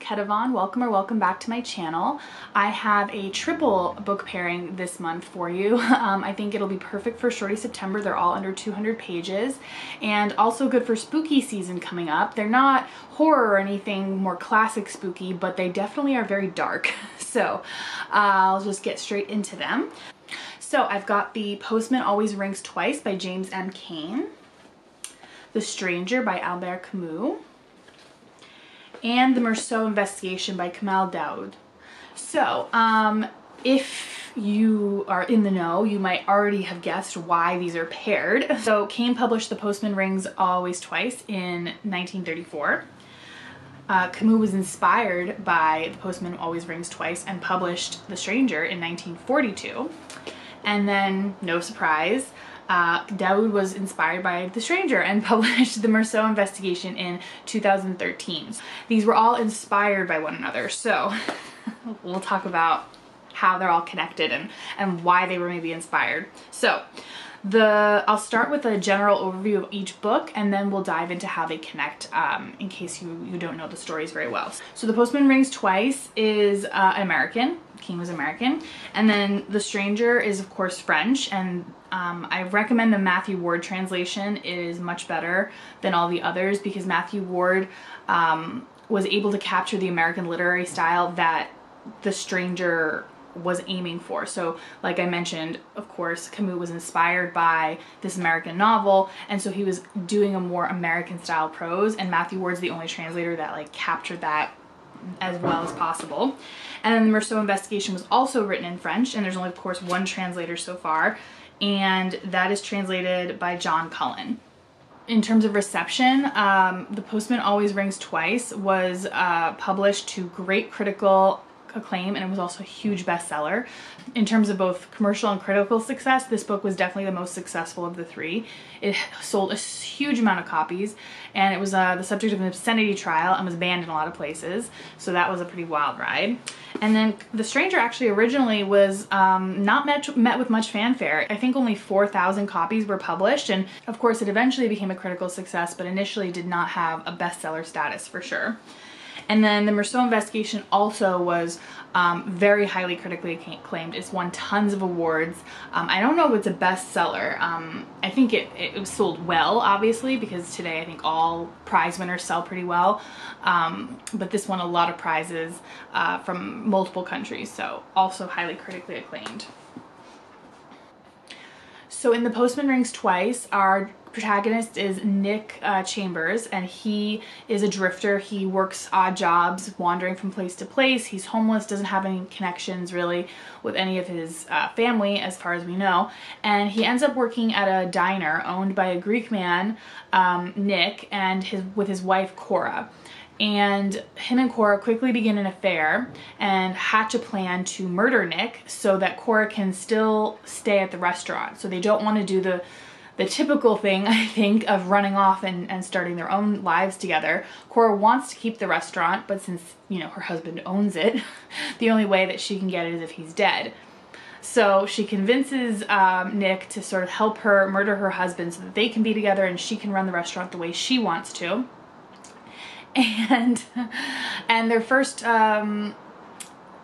Ketevan. Welcome or welcome back to my channel. I have a triple book pairing this month for you. I think it'll be perfect for Shorty September. They're all under 200 pages and also good for spooky season coming up. They're not horror or anything more classic spooky, but they definitely are very dark. So I'll just get straight into them. So I've got the Postman Always Rings Twice by James M. Cain, The Stranger by Albert Camus, and the Meursault Investigation by Kamal Daoud. So, if you are in the know, you might already have guessed why these are paired. So, Cain published The Postman Rings Always Twice in 1934. Camus was inspired by The Postman Always Rings Twice and published The Stranger in 1942. And then, no surprise, Daoud was inspired by The Stranger and published the Meursault Investigation in 2013. These were all inspired by one another, so we'll talk about how they're all connected and why they were maybe inspired. So I'll start with a general overview of each book and then we'll dive into how they connect in case you don't know the stories very well. So The Postman Rings Twice is American. Cain was American. And then The Stranger is of course French, and I recommend the Matthew Ward translation. It is much better than all the others because Matthew Ward was able to capture the American literary style that The Stranger was aiming for. So like I mentioned, of course, Camus was inspired by this American novel, and so he was doing a more American style prose, and Matthew Ward's the only translator that like captured that as well as possible. And then the Meursault Investigation was also written in French, and there's only of course one translator so far, and that is translated by John Cullen. In terms of reception, The Postman Always Rings Twice was published to great critical acclaim, and it was also a huge bestseller. In terms of both commercial and critical success, this book was definitely the most successful of the three. It sold a huge amount of copies, and it was the subject of an obscenity trial and was banned in a lot of places, so that was a pretty wild ride. And then The Stranger actually originally was not met with much fanfare. I think only 4,000 copies were published, and of course it eventually became a critical success, but initially did not have a bestseller status for sure. And then the Meursault Investigation also was very highly critically acclaimed. It's won tons of awards. I don't know if it's a bestseller. I think it was sold well, obviously, because today I think all prize winners sell pretty well. But this won a lot of prizes from multiple countries, so also highly critically acclaimed. So in The Postman Rings Twice, our protagonist is Nick Chambers, and he is a drifter. He works odd jobs, wandering from place to place. He's homeless, doesn't have any connections really with any of his family as far as we know, and he ends up working at a diner owned by a Greek man, Nick, and with his wife Cora. And him and Cora quickly begin an affair and hatch a plan to murder Nick so that Cora can still stay at the restaurant. So they don't want to do the typical thing, I think, of running off and starting their own lives together. Cora wants to keep the restaurant, but since, you know, her husband owns it, the only way that she can get it is if he's dead. So she convinces Nick to sort of help her murder her husband so that they can be together and she can run the restaurant the way she wants to. And their first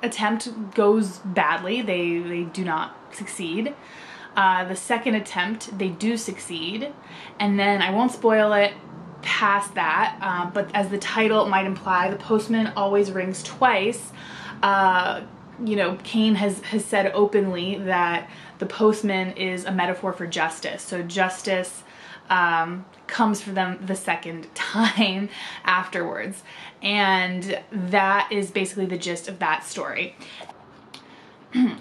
attempt goes badly. They do not succeed. The second attempt, they do succeed. And then, I won't spoil it past that, but as the title might imply, The Postman Always Rings Twice. You know, Cain has said openly that the postman is a metaphor for justice. So justice comes for them the second time afterwards. And that is basically the gist of that story.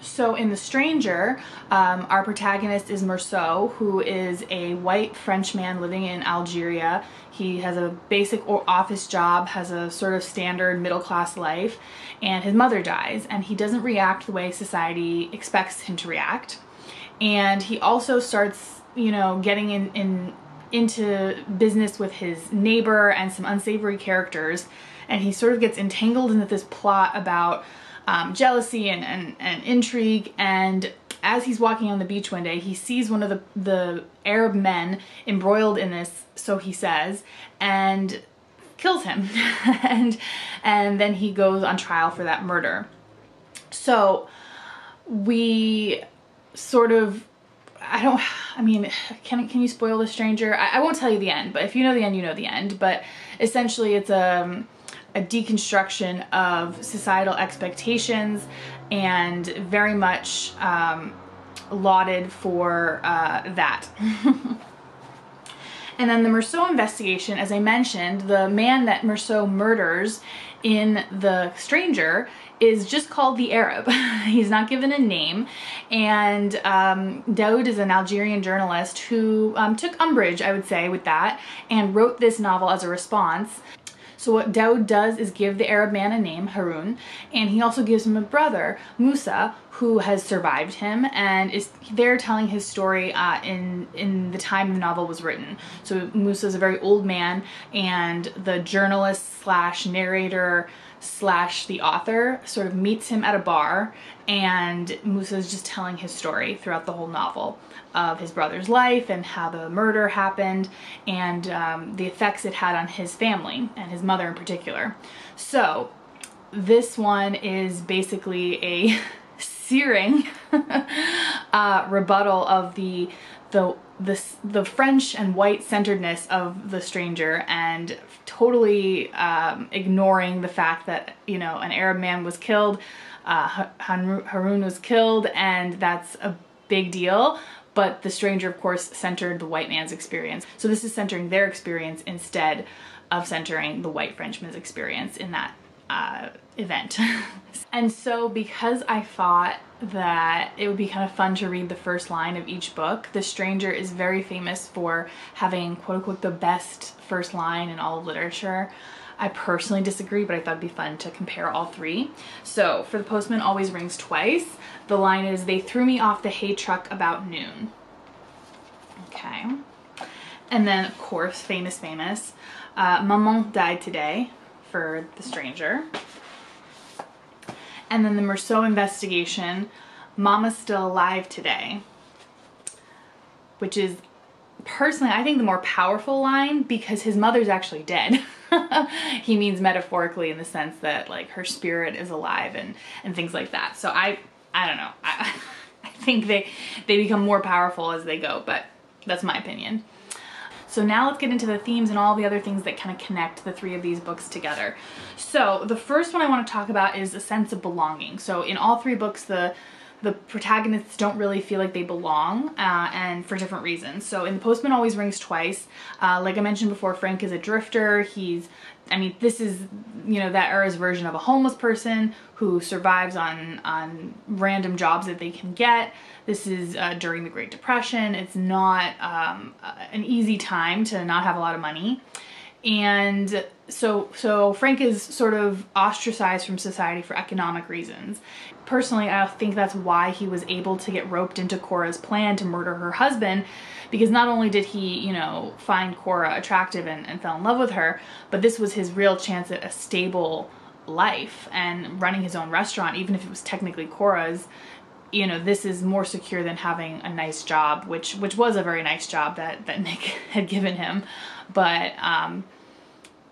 So in The Stranger, our protagonist is Meursault, who is a white French man living in Algeria. He has a basic office job, has a sort of standard middle-class life, and his mother dies, and he doesn't react the way society expects him to react. And he also starts, you know, getting into business with his neighbor and some unsavory characters, and he sort of gets entangled into this plot about jealousy and intrigue. And as he's walking on the beach one day, he sees one of the Arab men embroiled in this, so he says, and kills him. and then he goes on trial for that murder. So we sort of, I mean, can you spoil The Stranger? I won't tell you the end, but if you know the end, you know the end. But essentially it's a deconstruction of societal expectations, and very much lauded for that. And then the Meursault Investigation, as I mentioned, the man that Meursault murders in The Stranger is just called the Arab. He's not given a name. And Daoud is an Algerian journalist who took umbrage, I would say, with that, and wrote this novel as a response. So what Daoud does is give the Arab man a name, Haroun, and he also gives him a brother, Moussa, who has survived him and is there telling his story in the time the novel was written. So Moussa is a very old man, and the journalist slash narrator slash the author sort of meets him at a bar, and Moussa is just telling his story throughout the whole novel of his brother's life and how the murder happened, and the effects it had on his family and his mother in particular. So this one is basically a searing rebuttal of the French and white centeredness of The Stranger, and totally ignoring the fact that, you know, an Arab man was killed, Haroun was killed, and that's a big deal. But The Stranger, of course, centered the white man's experience. So this is centering their experience instead of centering the white Frenchman's experience in that event. And so because I thought that it would be kind of fun to read the first line of each book, The Stranger is very famous for having, quote unquote, the best first line in all of literature. I personally disagree, but I thought it'd be fun to compare all three. So for The Postman Always Rings Twice, the line is, "They threw me off the hay truck about noon." Okay. And then, of course, famous, Maman died today for The Stranger. And then the Meursault Investigation, Mama's still alive today, which is personally, I think, the more powerful line, because his mother's actually dead. He means metaphorically in the sense that, like, her spirit is alive and things like that. So I don't know. I think they become more powerful as they go, but that's my opinion. So now let's get into the themes and all the other things that kind of connect the three of these books together. So the first one I want to talk about is a sense of belonging. So in all three books, the protagonists don't really feel like they belong, and for different reasons. So in The Postman Always Rings Twice, like I mentioned before, Frank is a drifter. I mean, this is, you know, that era's version of a homeless person who survives on random jobs that they can get. This is during the Great Depression. It's not an easy time to not have a lot of money. And so Frank is sort of ostracized from society for economic reasons. Personally, I think that's why he was able to get roped into Cora's plan to murder her husband, because not only did he, you know, find Cora attractive and fell in love with her, but this was his real chance at a stable life and running his own restaurant, even if it was technically Cora's. You know, this is more secure than having a nice job, which was a very nice job that Nick had given him. But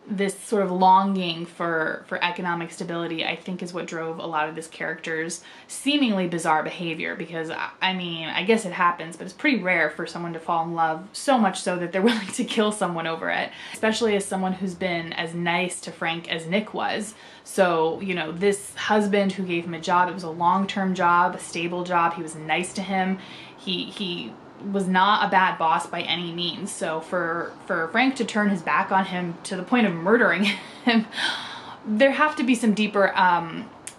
this sort of longing for economic stability, I think, is what drove a lot of this character's seemingly bizarre behavior, because, I mean, I guess it happens, but it's pretty rare for someone to fall in love so much so that they're willing to kill someone over it, especially as someone who's been as nice to Frank as Nick was. So, you know, this husband who gave him a job, it was a long-term job, a stable job, he was nice to him, he was not a bad boss by any means. So for Frank to turn his back on him to the point of murdering him, there have to be some deeper,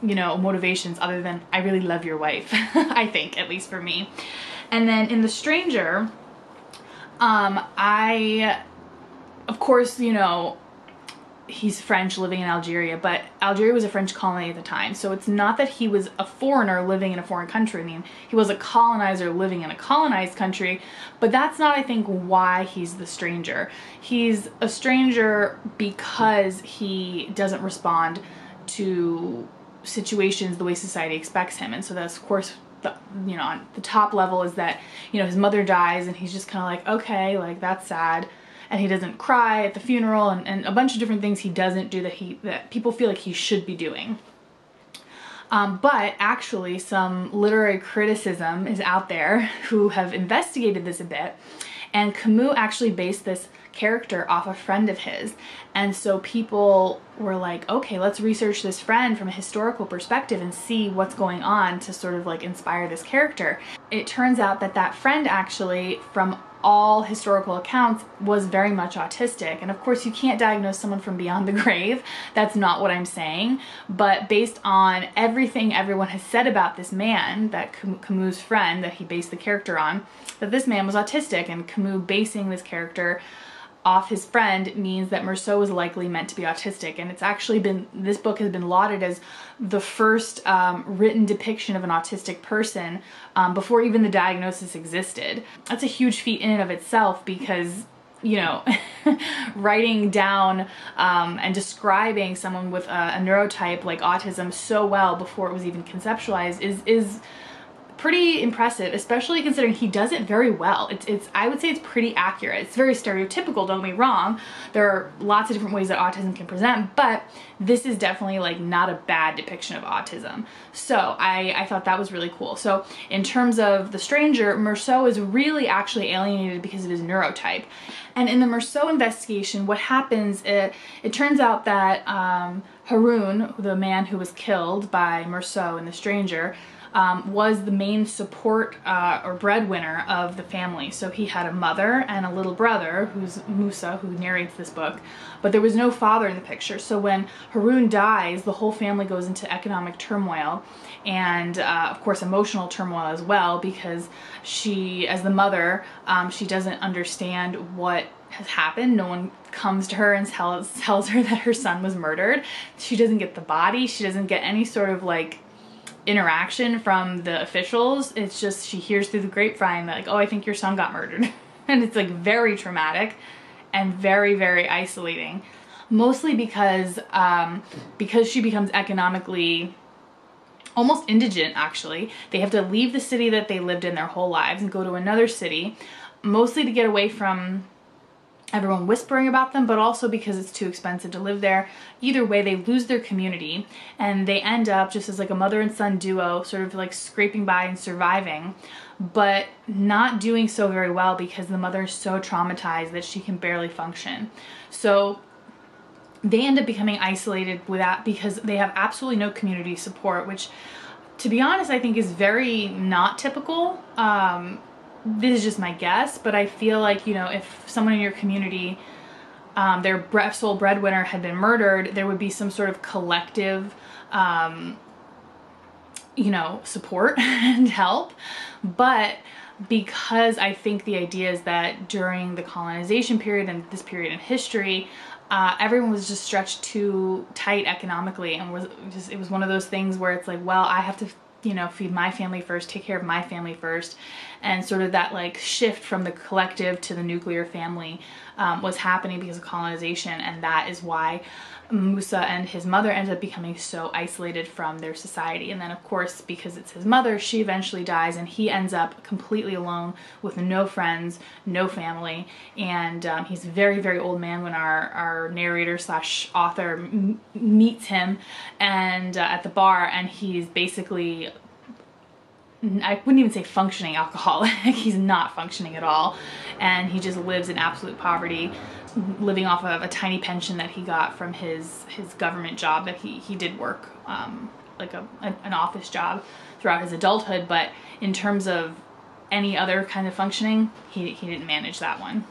you know, motivations other than, I really love your wife, I think, at least for me. And then in The Stranger, of course, you know, he's French living in Algeria, but Algeria was a French colony at the time. So it's not that he was a foreigner living in a foreign country. I mean, he was a colonizer living in a colonized country, but that's not, I think, why he's the stranger. He's a stranger because he doesn't respond to situations the way society expects him. And so that's, of course, you know, on the top level is that, you know, his mother dies and he's just kind of like, okay, like, that's sad. and he doesn't cry at the funeral, and a bunch of different things he doesn't do that people feel like he should be doing. But actually some literary criticism is out there who have investigated this a bit, and Camus actually based this character off a friend of his. And so people were like, okay, let's research this friend from a historical perspective and see what's going on to sort of like inspire this character. It turns out that that friend actually, from all historical accounts, was very much autistic. And of course you can't diagnose someone from beyond the grave. That's not what I'm saying. But based on everything everyone has said about this man, that Camus' friend that he based the character on, that this man was autistic, and Camus basing this character off his friend means that Meursault was likely meant to be autistic. And it's actually been, this book has been lauded as the first written depiction of an autistic person before even the diagnosis existed. That's a huge feat in and of itself, because, you know, writing down and describing someone with a neurotype like autism so well before it was even conceptualized is pretty impressive, especially considering he does it very well. I would say it's pretty accurate. It's very stereotypical, don't get me wrong. There are lots of different ways that autism can present, but this is definitely like not a bad depiction of autism. So I thought that was really cool. So in terms of the stranger, Meursault is really actually alienated because of his neurotype. And in the Meursault investigation, what happens, it turns out that Haroun, the man who was killed by Meursault and the stranger, was the main support or breadwinner of the family. So he had a mother and a little brother, who's Moussa, who narrates this book, but there was no father in the picture. So when Haroun dies, the whole family goes into economic turmoil, and of course emotional turmoil as well, because she, as the mother, she doesn't understand what has happened. No one comes to her and tells her that her son was murdered. She doesn't get the body. She doesn't get any sort of like interaction from the officials. It's just she hears through the grapevine that like, oh, I think your son got murdered. And it's like very traumatic and very, very isolating, mostly because she becomes economically almost indigent. Actually, they have to leave the city that they lived in their whole lives and go to another city, mostly to get away from everyone whispering about them, but also because it's too expensive to live there. Either way, they lose their community, and they end up just as like a mother and son duo, sort of like scraping by and surviving, but not doing so very well because the mother is so traumatized that she can barely function. So they end up becoming isolated because they have absolutely no community support, which, to be honest, I think is very not typical. This is just my guess, but I feel like, you know, if someone in your community, their sole breadwinner had been murdered, there would be some sort of collective, you know, support and help. But because I think the idea is that during the colonization period and this period in history, everyone was just stretched too tight economically, and it was one of those things where it's like, well, I have to, you know, feed my family first, take care of my family first. And sort of that like shift from the collective to the nuclear family was happening because of colonization, and that is why Moussa and his mother ended up becoming so isolated from their society. And then of course, because it's his mother, she eventually dies, and he ends up completely alone with no friends, no family, and he's a very, very old man when our narrator slash author meets him and at the bar, and he's basically, I wouldn't even say functioning alcoholic. He's not functioning at all, and he just lives in absolute poverty, living off of a tiny pension that he got from his government job that he did work, like an office job throughout his adulthood. But in terms of any other kind of functioning, he didn't manage that one.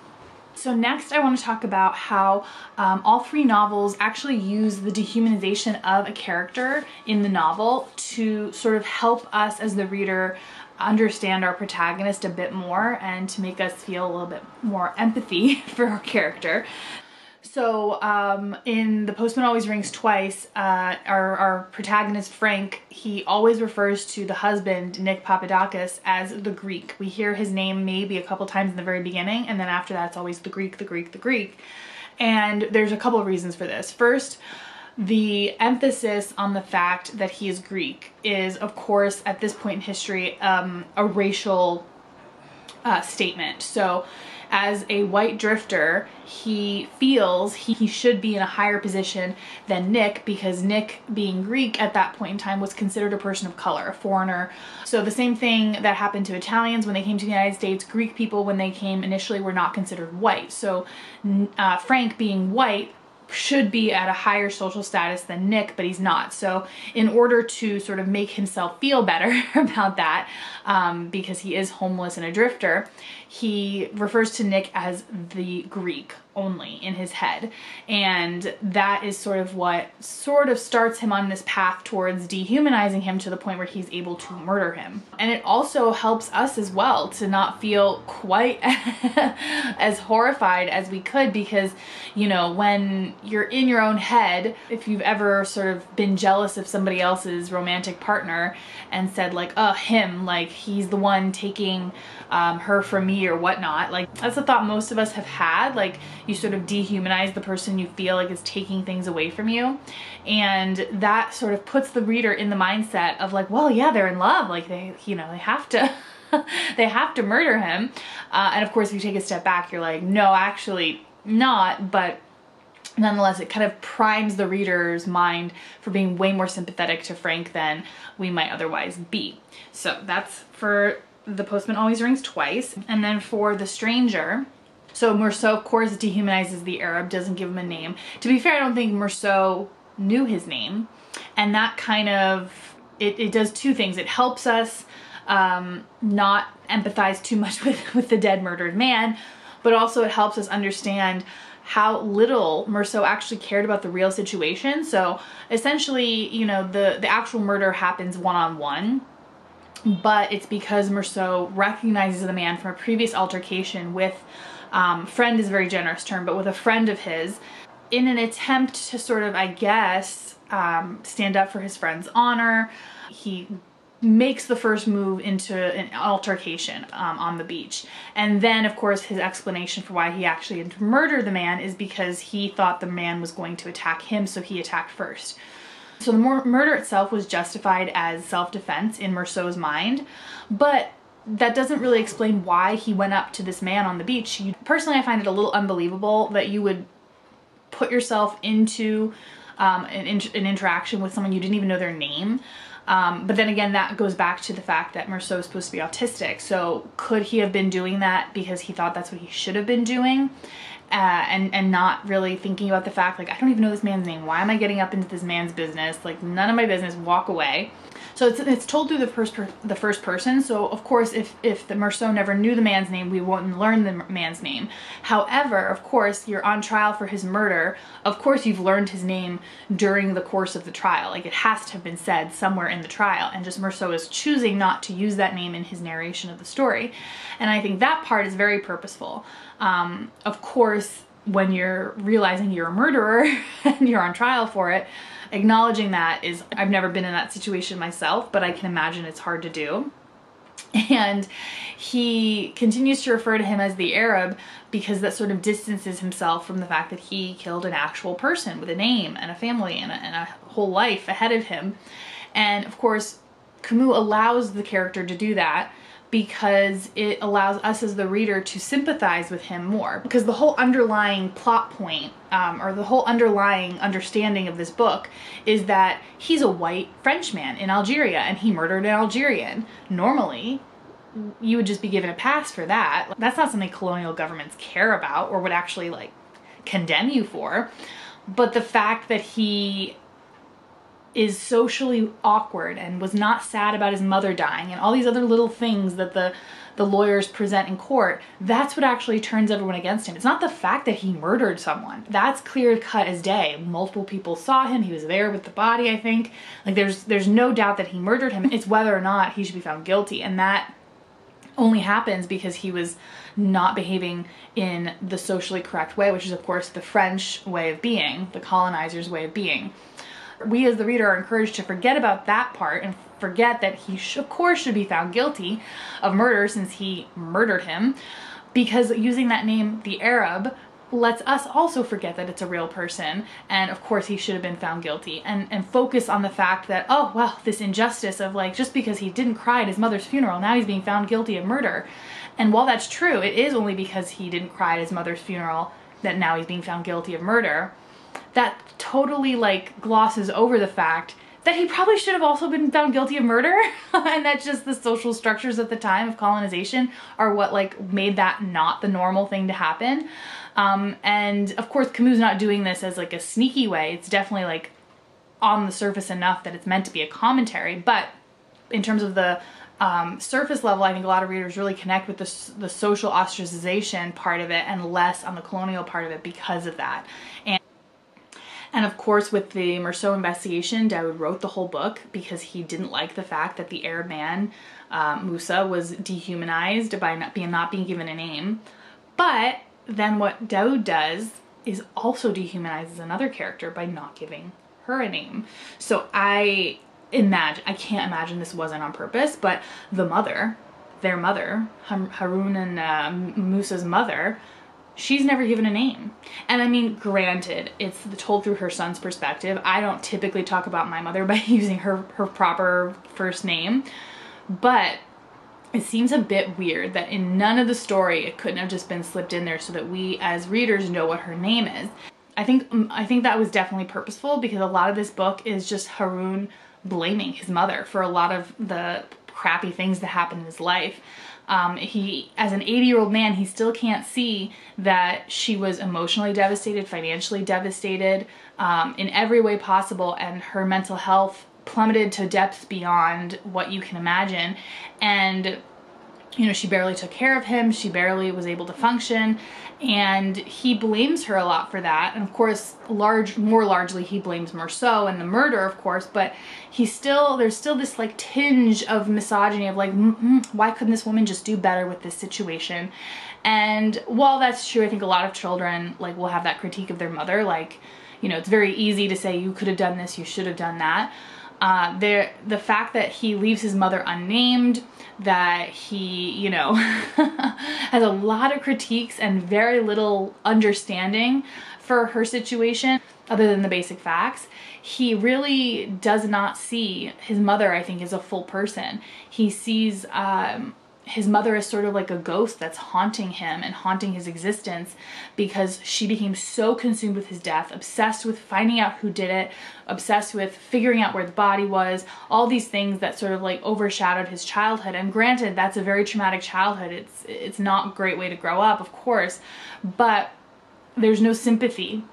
So next I want to talk about how all three novels actually use the dehumanization of a character in the novel to sort of help us as the reader understand our protagonist a bit more and to make us feel a little bit more empathy for our character. So in The Postman Always Rings Twice, our protagonist Frank, he always refers to the husband, Nick Papadakis, as the Greek. We hear his name maybe a couple times in the very beginning, and then after that it's always the Greek, the Greek, the Greek. And there's a couple of reasons for this. First, the emphasis on the fact that he is Greek is, of course, at this point in history, a racial statement. So as a white drifter, he feels he should be in a higher position than Nick, because Nick, being Greek at that point in time, was considered a person of color, a foreigner. So the same thing that happened to Italians when they came to the United States, Greek people when they came initially were not considered white. So Frank, being white, should be at a higher social status than Nick, but he's not. So in order to sort of make himself feel better about that, because he is homeless and a drifter, he refers to Nick as the Greek only in his head. And that is sort of what sort of starts him on this path towards dehumanizing him to the point where he's able to murder him. And it also helps us as well to not feel quite as horrified as we could, because, you know, when you're in your own head, if you've ever sort of been jealous of somebody else's romantic partner and said like, oh, him, like he's the one taking her from me or whatnot, like that's a thought most of us have had. Like, you sort of dehumanize the person you feel like is taking things away from you, and that sort of puts the reader in the mindset of like, well, yeah, they're in love, like they, you know, they have to they have to murder him. And of course, if you take a step back, you're like, no, actually not. But nonetheless, it kind of primes the reader's mind for being way more sympathetic to Frank than we might otherwise be. So that's for The Postman Always Rings Twice. And then for The Stranger, so Meursault, of course, dehumanizes the Arab, doesn't give him a name. To be fair, I don't think Meursault knew his name. And that kind of, it does two things. It helps us not empathize too much with the dead, murdered man, but also it helps us understand how little Meursault actually cared about the real situation. So essentially, you know, the actual murder happens one-on-one, but it's because Meursault recognizes the man from a previous altercation with, friend is a very generous term, but with a friend of his, in an attempt to sort of, I guess, stand up for his friend's honor. He makes the first move into an altercation on the beach. And then, of course, his explanation for why he actually had to murder the man is because he thought the man was going to attack him, so he attacked first. So the murder itself was justified as self-defense in Meursault's mind, but that doesn't really explain why he went up to this man on the beach. Personally, I find it a little unbelievable that you would put yourself into an interaction with someone you didn't even know their name. But then again, that goes back to the fact that Meursault is supposed to be autistic. So could he have been doing that because he thought that's what he should have been doing? And not really thinking about the fact, like, I don't even know this man's name. Why am I getting up into this man's business? Like, none of my business, walk away. So it's told through the first person. So of course, if the Meursault never knew the man's name, we wouldn't learn the man's name. However, of course, you're on trial for his murder. Of course, you've learned his name during the course of the trial. Like, it has to have been said somewhere in the trial, and just Meursault is choosing not to use that name in his narration of the story. And I think that part is very purposeful. Of course, when you're realizing you're a murderer and you're on trial for it, acknowledging that is, I've never been in that situation myself, but I can imagine it's hard to do. And he continues to refer to him as the Arab because that sort of distances himself from the fact that he killed an actual person with a name and a family and a whole life ahead of him. And of course, Camus allows the character to do that because it allows us as the reader to sympathize with him more. Because the whole underlying plot point, or the whole underlying understanding of this book, is that he's a white Frenchman in Algeria and he murdered an Algerian. Normally, you would just be given a pass for that. That's not something colonial governments care about or would actually like condemn you for. But the fact that he is socially awkward and was not sad about his mother dying and all these other little things that the lawyers present in court, that's what actually turns everyone against him. It's not the fact that he murdered someone. That's clear cut as day. Multiple people saw him. He was there with the body, I think. Like, there's no doubt that he murdered him. It's whether or not he should be found guilty. And that only happens because he was not behaving in the socially correct way, which is, of course, the French way of being, the colonizers' way of being. We as the reader are encouraged to forget about that part and forget that he of course should be found guilty of murder since he murdered him, because using that name, the Arab, lets us also forget that it's a real person and of course he should have been found guilty, and focus on the fact that, oh well, this injustice of like, just because he didn't cry at his mother's funeral, now he's being found guilty of murder. And while that's true, it is only because he didn't cry at his mother's funeral that now he's being found guilty of murder. That totally like glosses over the fact that he probably should have also been found guilty of murder. And that's just the social structures at the time of colonization are what like made that not the normal thing to happen. And of course Camus not doing this as like a sneaky way. It's definitely like on the surface enough that it's meant to be a commentary, but in terms of the surface level, I think a lot of readers really connect with the social ostracization part of it and less on the colonial part of it because of that. And of course, with the Meursault investigation, Daoud wrote the whole book because he didn't like the fact that the Arab man, Moussa, was dehumanized by not being given a name. But then what Daoud does is also dehumanizes another character by not giving her a name. So I can't imagine this wasn't on purpose, but the mother, their mother, Haroun and Moussa's mother, she's never given a name. And I mean, granted, it's told through her son's perspective. I don't typically talk about my mother by using her proper first name, but it seems a bit weird that in none of the story it couldn't have just been slipped in there so that we as readers know what her name is. I think that was definitely purposeful because a lot of this book is just Haroun blaming his mother for a lot of the crappy things that happen in his life. He, as an 80-year-old man, he still can't see that she was emotionally devastated, financially devastated, in every way possible, and her mental health plummeted to depths beyond what you can imagine. And, you know, she barely took care of him, she barely was able to function, and he blames her a lot for that. And of course, more largely, he blames Meursault and the murder, of course, but there's still this like tinge of misogyny of like, why couldn't this woman just do better with this situation? And while that's true, I think a lot of children like will have that critique of their mother. Like, you know, it's very easy to say you could have done this, you should have done that. The fact that he leaves his mother unnamed, that he, you know, has a lot of critiques and very little understanding for her situation other than the basic facts. He really does not see his mother, I think, as a full person. He sees his mother as sort of like a ghost that's haunting him and haunting his existence because she became so consumed with his death, obsessed with finding out who did it, obsessed with figuring out where the body was, all these things that sort of like overshadowed his childhood. And granted, that's a very traumatic childhood. It's not a great way to grow up, of course, but there's no sympathy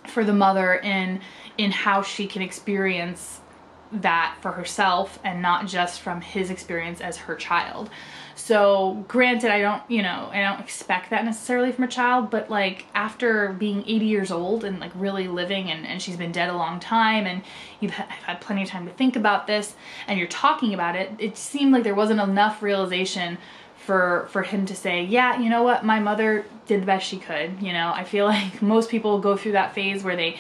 for the mother in how she can experience that for herself and not just from his experience as her child. So granted, I don't expect that necessarily from a child, but like after being 80 years old and like really living and she's been dead a long time and I've had plenty of time to think about this and you're talking about it, it seemed like there wasn't enough realization for him to say, yeah, you know what, my mother did the best she could. You know, I feel like most people go through that phase where they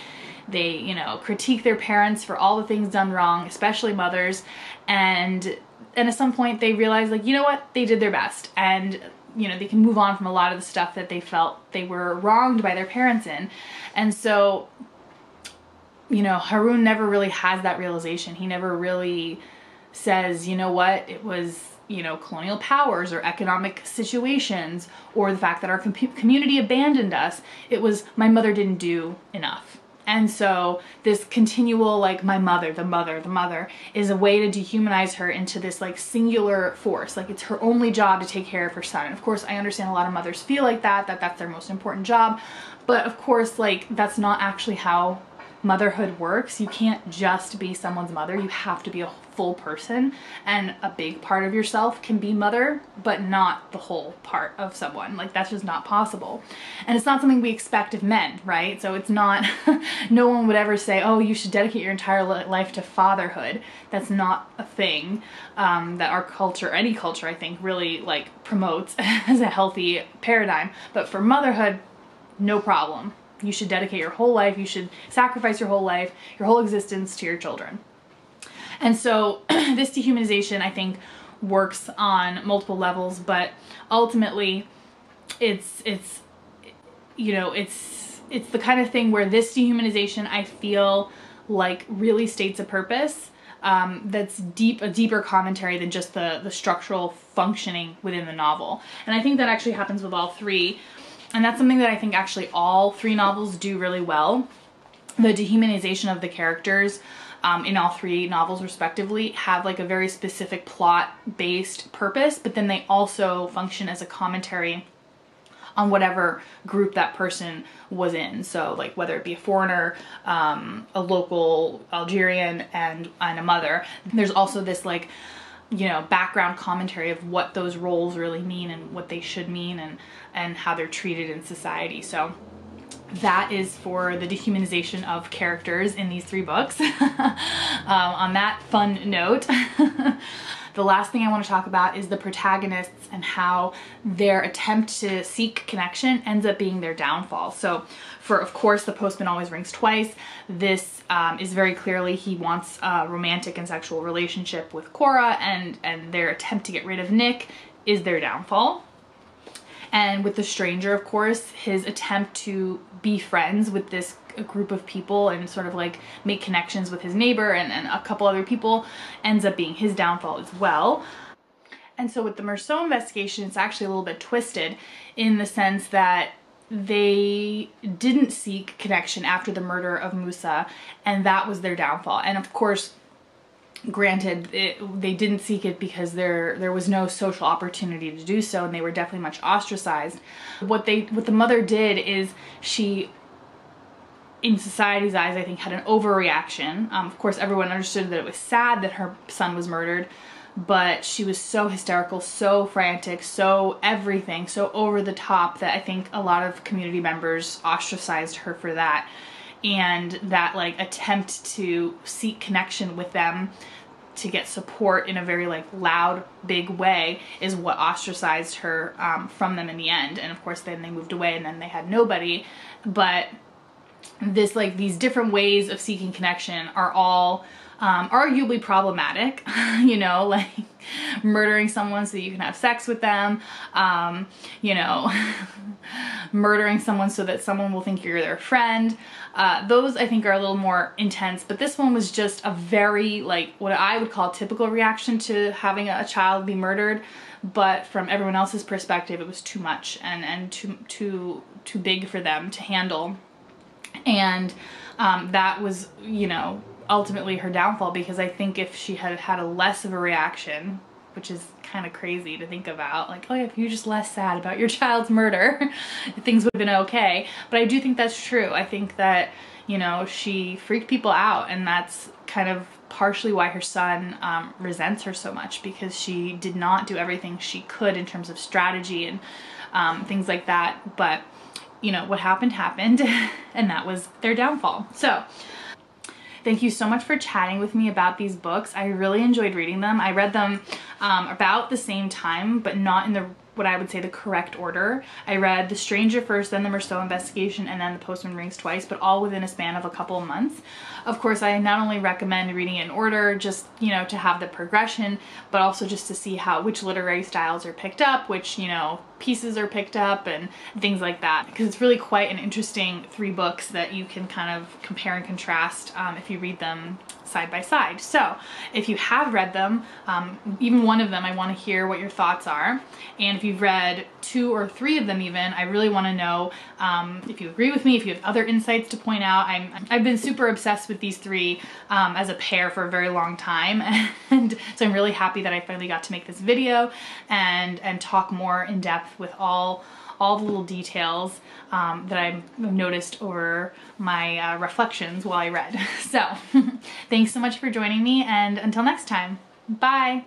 you know, critique their parents for all the things done wrong, especially mothers, and at some point they realize, like, you know what, they did their best, and you know, they can move on from a lot of the stuff that they felt they were wronged by their parents in. And so, you know, Haroun never really has that realization. He never really says, you know what, it was, you know, colonial powers or economic situations or the fact that our community abandoned us. It was my mother didn't do enough. And so this continual, like, my mother, the mother, is a way to dehumanize her into this, like, singular force. Like, it's her only job to take care of her son. And of course, I understand a lot of mothers feel like that's their most important job. But of course, like, that's not actually how motherhood works. You can't just be someone's mother. You have to be a full person, and a big part of yourself can be mother, but not the whole part of someone. Like, that's just not possible. And it's not something we expect of men, right? So it's not, no one would ever say, oh, you should dedicate your entire life to fatherhood. That's not a thing that our culture, any culture, I think, really like promotes as a healthy paradigm. But for motherhood, no problem. You should dedicate your whole life, you should sacrifice your whole life, your whole existence to your children. And so this dehumanization, I think, works on multiple levels, but ultimately it's you know, it's the kind of thing where this dehumanization, I feel like, really states a purpose. that's a deeper commentary than just the structural functioning within the novel. And I think that actually happens with all three. And that's something that I think actually all three novels do really well. The dehumanization of the characters in all three novels respectively have like a very specific plot-based purpose, but then they also function as a commentary on whatever group that person was in. So like whether it be a foreigner, a local Algerian, and a mother. There's also this like, you know, background commentary of what those roles really mean and what they should mean and how they're treated in society. So that is for the dehumanization of characters in these three books. On that fun note, the last thing I want to talk about is the protagonists and how their attempt to seek connection ends up being their downfall. So for, of course, The Postman Always Rings Twice, this is very clearly he wants a romantic and sexual relationship with Cora, and their attempt to get rid of Nick is their downfall. And with The Stranger, of course, his attempt to be friends with this group of people and sort of like make connections with his neighbor and a couple other people ends up being his downfall as well. And so with the Meursault investigation, it's actually a little bit twisted in the sense that they didn't seek connection after the murder of Musa, and that was their downfall. And of course, granted, they didn't seek it because there was no social opportunity to do so, and they were definitely much ostracized. What the mother did is she, in society's eyes, I think, had an overreaction. Of course, everyone understood that it was sad that her son was murdered, but she was so hysterical, so frantic, so everything, so over the top that I think a lot of community members ostracized her for that. And that like attempt to seek connection with them to get support in a very like loud, big way is what ostracized her from them in the end. And of course then they moved away and then they had nobody. But this like these different ways of seeking connection are all arguably problematic, you know, like murdering someone so you can have sex with them, you know, murdering someone so that someone will think you're their friend. Those I think are a little more intense, but this one was just a very like what I would call typical reaction to having a child be murdered, but from everyone else's perspective it was too much and too big for them to handle. And that was, you know, ultimately her downfall, because I think if she had had a less of a reaction, which is kind of crazy to think about, like, oh yeah, if you're just less sad about your child's murder, things would have been okay. But I do think that's true. I think that, you know, she freaked people out, and that's kind of partially why her son resents her so much, because she did not do everything she could in terms of strategy and things like that. But, you know, what happened, and that was their downfall. So thank you so much for chatting with me about these books. I really enjoyed reading them. I read them about the same time, but not in what I would say the correct order. I read The Stranger first, then The Meursault Investigation, and then The Postman Rings Twice, but all within a span of a couple of months. Of course, I not only recommend reading it in order, just, you know, to have the progression, but also just to see which literary styles are picked up, which, you know, pieces are picked up and things like that, because it's really quite an interesting three books that you can kind of compare and contrast if you read them side by side. So if you have read them, even one of them, I want to hear what your thoughts are. And if you've read 2 or 3 of them even, I really want to know if you agree with me, if you have other insights to point out. I've been super obsessed with these 3 as a pair for a very long time, and so I'm really happy that I finally got to make this video and talk more in depth with all the little details that I've noticed over my reflections while I read. So thanks so much for joining me, and until next time, bye!